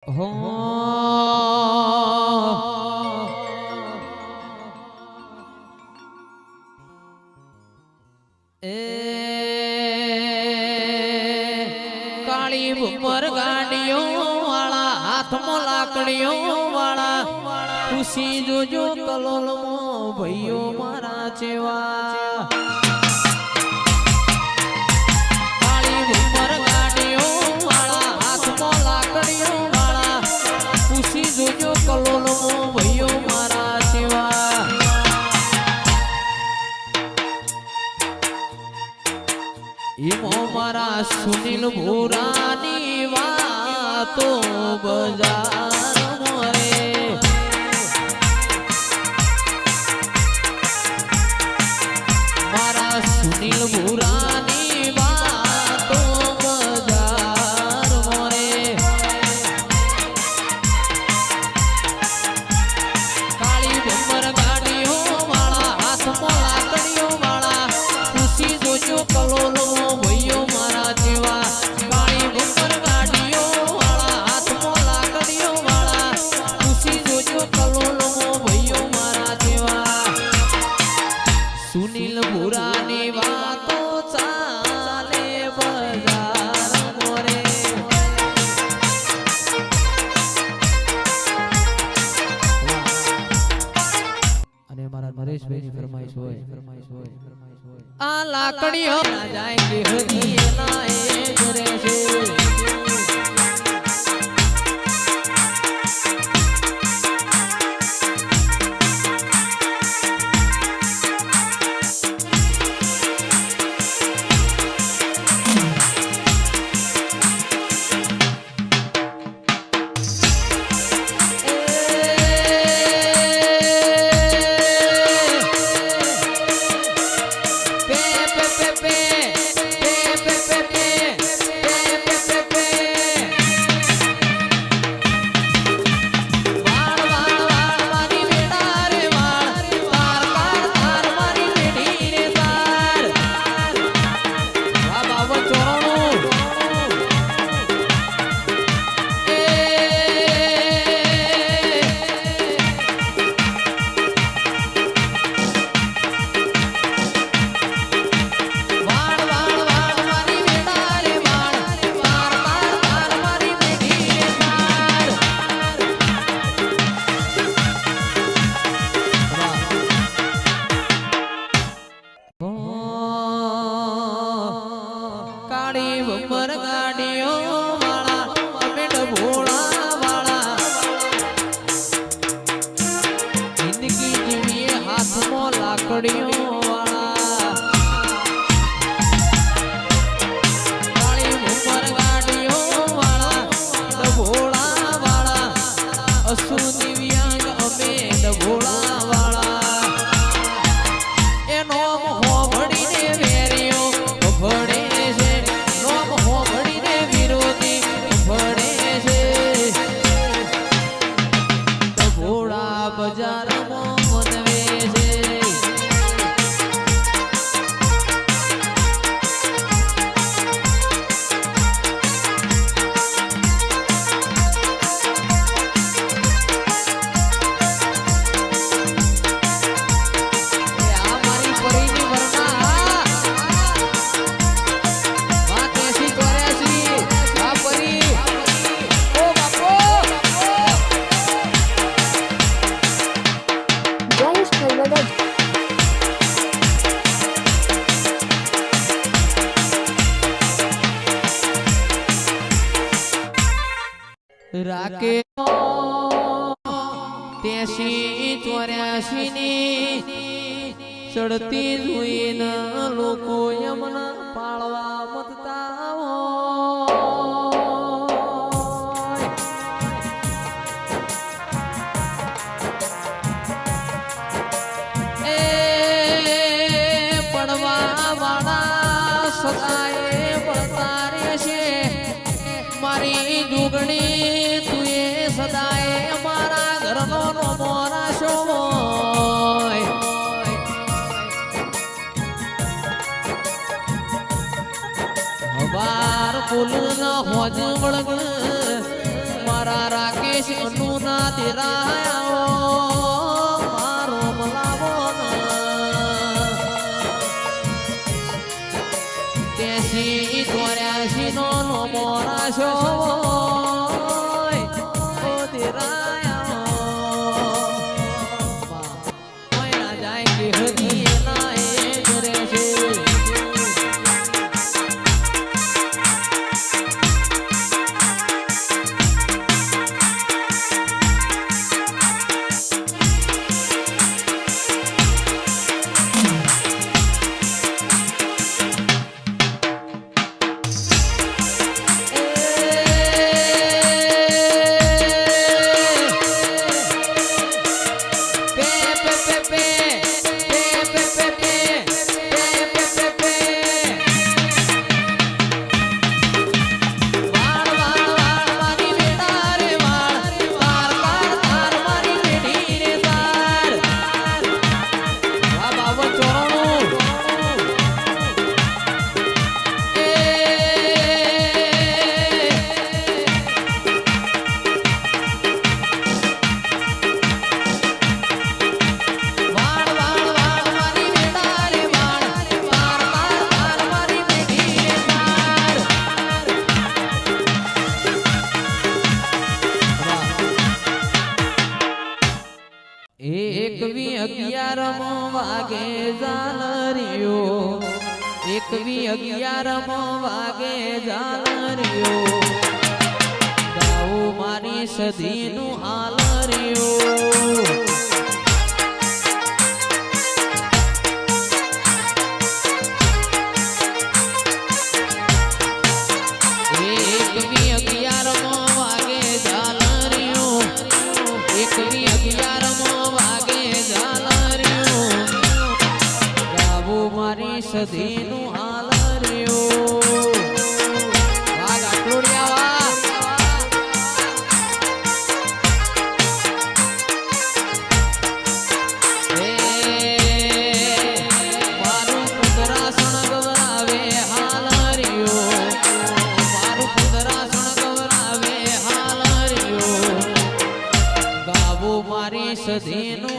હો એ કાળી ભૂમર ગાડીઓ વાળા હાથમાં લાકડીઓ વાળા ખુશી જોજો કલોલમાં ભાઈઓ મારા ચેવા કાળી ભૂમર ગાડીઓ વાળા હાથમાં લાકડીઓ વાળા ખુશી જોજો કલોલમાં ભાઈઓ મારા ચેવા ઈમો મારા સુનિલ ભૂરાની વાતો બજાર મોરે મારા સુનિલ ભૂરાની વાતો બજાર મોરે કાળી ભમર ગાડીઓ વાળા હાથમાં લાકડીઓ વાળા ખુશી જોજો કલોલો ભાઈઓ મારા જેવા કાળી ભમર ગાડીઓ વાળા હાથમાં લાકડીઓ વાળા ખુશી જોજો કલોલો ભાઈઓ મારા જેવા સુનિલ ભૂરાની વાતો ચાલે બજાર મોરે અને મારા નરેશભાઈની ફરમાઈશ હોય આ લાકડીઓ ના જાય કે હજી એના એ ઘરે છે કાળી ભમર ગાડીઓ વાળા અમેડ ભોળા વાળા જિંદગી જીવીએ હાથમાં લાકડીઓ વાળા કાળી ભમર ગાડીઓ વાળા ભોળા વાળા અસુ દિવ્યાંગ અમેડ ભોળા વાળા એનો હોભળીને વેરીઓ ભળે બજારમાં મનવે છે આ મારી પરીની વરના વાત 80 84 આ પરી ઓ બાપો રાકે 83 84 ની ચડતી જોઈને લોકો યમના પાળવા મતતા એ પડવા વાળા સદાય પડતા રહેશે મારી જુગણી તુએ સદાય મારા ઘરનો નોમો રાશો હવાર ફૂલ ન હોજ વળગ મારા કેશ અનુના દેરાયો મારો મલાવો કેસી 84 નો મોરાશો ઓ દેરાયો કોઈ ના જાય કે હદી એના એ કરે છે એકવી 11મો વાગે ઝાલરિયો 11મો વાગે ઝાલરિયો ગાઉ મારી સદીનું હાલરિયો સદીનું હાલરિયો વાગ આટલુડિયા મારું કુદરાસણ ગવરાવે હાલરિયો મારું કુદરાસણ ગવરાવે હાલરિયો ગાવું મારી સદીનું